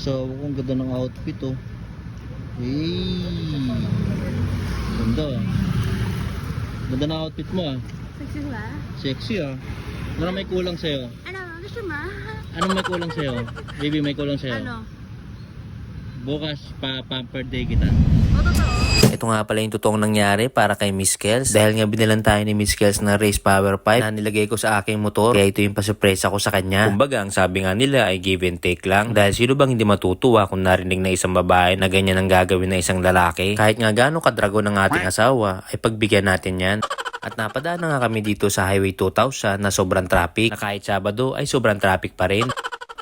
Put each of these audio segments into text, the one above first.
asawa ko. Ang ganda ng outfit oh. Hey, ganda ah. Ganda ng outfit mo ah. Sexy ba? Sexy ah. Ano may kulang sa'yo? Ano? Gusto mo? Anong may kulang sa'yo? Baby, may kulang sa'yo? Ano? Bukas pa-pamper day kita. O, totoo? Ito nga pala yung totoong nangyari para kay Miss Kels. Dahil nga binilan tayo ni Miss Kels ng race power pipe na nilagay ko sa aking motor. Kaya ito yung pasurpresa ko sa kanya. Kumbaga, ang sabi nga nila ay give and take lang. Dahil sino bang hindi matutuwa kung narinig na isang babae na ganyan ang gagawin na isang lalaki? Kahit nga gano'ng kadrago ng ating asawa, ay pagbigyan natin yan. At napadaan na nga kami dito sa Highway 2000 na sobrang traffic. Na kahit Sabado ay sobrang traffic pa rin.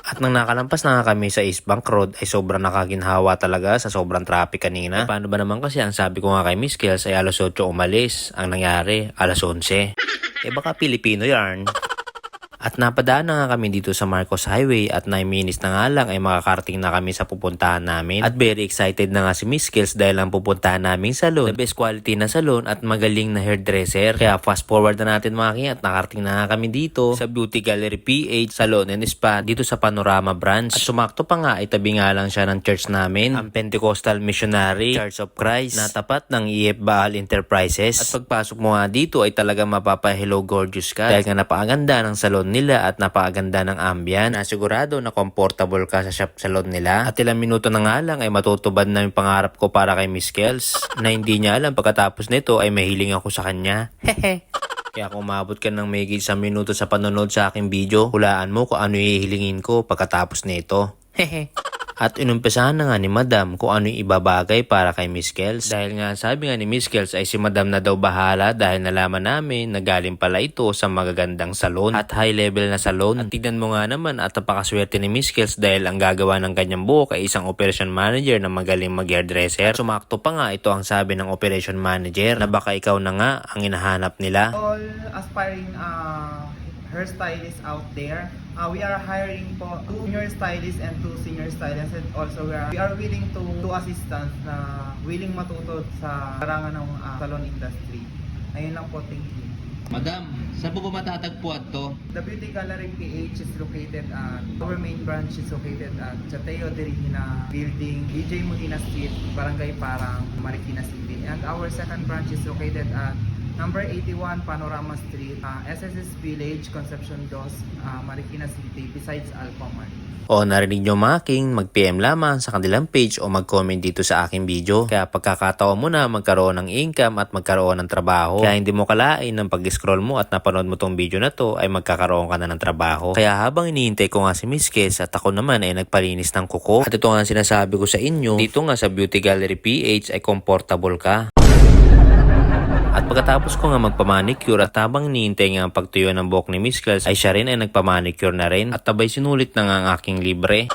At nang nakalampas na nga kami sa East Bank Road ay sobrang nakaginhawa talaga sa sobrang traffic kanina. Eh, paano ba naman kasi ang sabi ko nga kay Miss Kels ay alas 8 umalis. Ang nangyari, alas 11. Eh baka Pilipino yarn. At napadaan na nga kami dito sa Marcos Highway at 9 minutes na nga lang ay makakarating na kami sa pupuntahan namin. At very excited na nga si Miss Kels dahil ang pupuntahan naming salon, the best quality na salon at magaling na hairdresser. Kaya fast forward na natin mga king at nakarating na nga kami dito sa Beauty Gallery PH Salon and Spa dito sa Panorama Branch. At sumakto pa nga ay tabi nga lang siya ng church namin, ang Pentecostal Missionary Church of Christ na tapat ng EF Baal Enterprises. At pagpasok mo nga dito ay talaga mapapa-hello gorgeous ka dahil nga napakaganda ng salon nila at napakaganda ng ambient. Nasigurado na comfortable ka sa shop salon nila. At ilang minuto na nga lang ay matutubad na yung pangarap ko para kay Miss Kels na hindi niya alam pagkatapos nito ay mahiling ako sa kanya. Hehe. Kaya kung umabot ka ng may isang minuto sa panonood sa aking video, hulaan mo kung ano ihihilingin ko pagkatapos nito. Hehe. At inumpisahan na nga ni Madam kung ano yung ibabagay para kay Miss Kels. Dahil nga sabi nga ni Miss Kels ay si Madam na daw bahala dahil nalaman namin na galing pala ito sa magagandang salon at high level na salon. At tignan mo nga naman at napakaswerte ni Miss Kels dahil ang gagawa ng kanyang buhok ay isang operation manager na magaling mag-hairdresser. At sumakto pa nga ito ang sabi ng operation manager na baka ikaw na nga ang hinahanap nila. All aspiring hairstylists out there, we are hiring po 2 junior stylists and 2 senior stylists, and also we are willing to do assistants na willing matuto sa larangan ng salon industry. Ayun lang po, thank you. Madam, saan po ba matatagpuan to? The Beauty Gallery PH is located at our main branch is located at Chateo de Regina Building, DJ Molina Street, Barangay Parang, Marikina City. And our second branch is located at number 81 Panorama Street, SSS Village, Concepcion Dos, Marikina City, besides Alphamart. O narinig nyo mga king, mag-PM lamang sa kanilang page o mag-comment dito sa aking video. Kaya pagkakataon mo na magkaroon ng income at magkaroon ng trabaho. Kaya hindi mo kalain ng pag-scroll mo at napanood mo tong video na to ay magkakaroon ka na ng trabaho. Kaya habang iniintay ko nga si Miss Kels at ako naman ay nagpalinis ng kuko. At ito nga sinasabi ko sa inyo, dito nga sa Beauty Gallery PH ay comfortable ka. At pagkatapos ko nga magpamanicure at habang iniintay nga ang pagtuyo ng buhok ni Miss Kels ay siya rin ay nagpamanicure na rin at tabay sinulit na nga ang aking libre.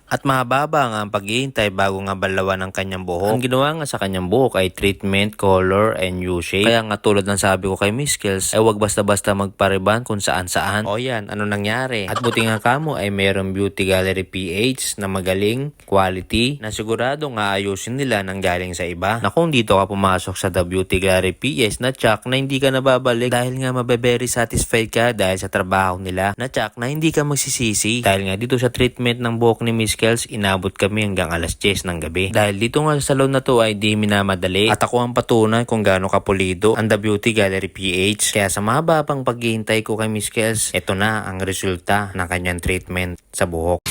At mahaba nga ang paghihintay bago nga balawan ang kanyang buhok. Ang ginawa nga sa kanyang buhok ay treatment, color, and U-shape. Kaya nga tulad ng sabi ko kay Miss Kels ay wag basta-basta magpariban kung saan-saan. O yan, ano nangyari? At buti nga kamo ay mayroong Beauty Gallery PH na magaling, quality, na sigurado nga ayusin nila nang galing sa iba. Na kung dito ka pumasok sa The Beauty Gallery PH na tsak na hindi ka nababalik dahil nga mabe-very satisfied ka dahil sa trabaho nila. Na tsak na hindi ka magsisisi dahil nga dito sa treatment ng buhok ni Miss Kels, inabot kami hanggang alas 10 ng gabi. Dahil dito nga sa salon na to ay di minamadali at ako ang patunay kung gaano kapulido ang The Beauty Gallery PH. Kaya sa mahaba pang paghihintay ko kay Miss Kels, ito na ang resulta ng kanyang treatment sa buhok.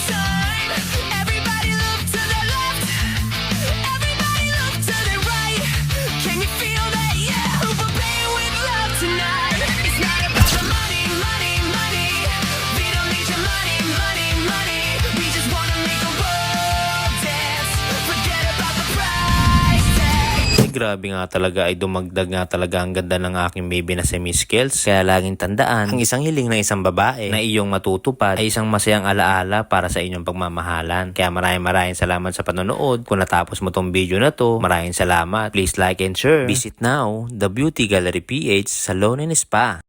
Grabe nga talaga ay dumagdag nga talaga ang ganda ng aking baby na si Miss Kels. Kaya laging tandaan, ang isang hiling ng isang babae na iyong matutupad ay isang masayang alaala para sa inyong pagmamahalan. Kaya maraming salamat sa panonood. Kung natapos mo tong video na to, maraming salamat. Please like and share. Visit now, The Beauty Gallery PH Salon and Spa.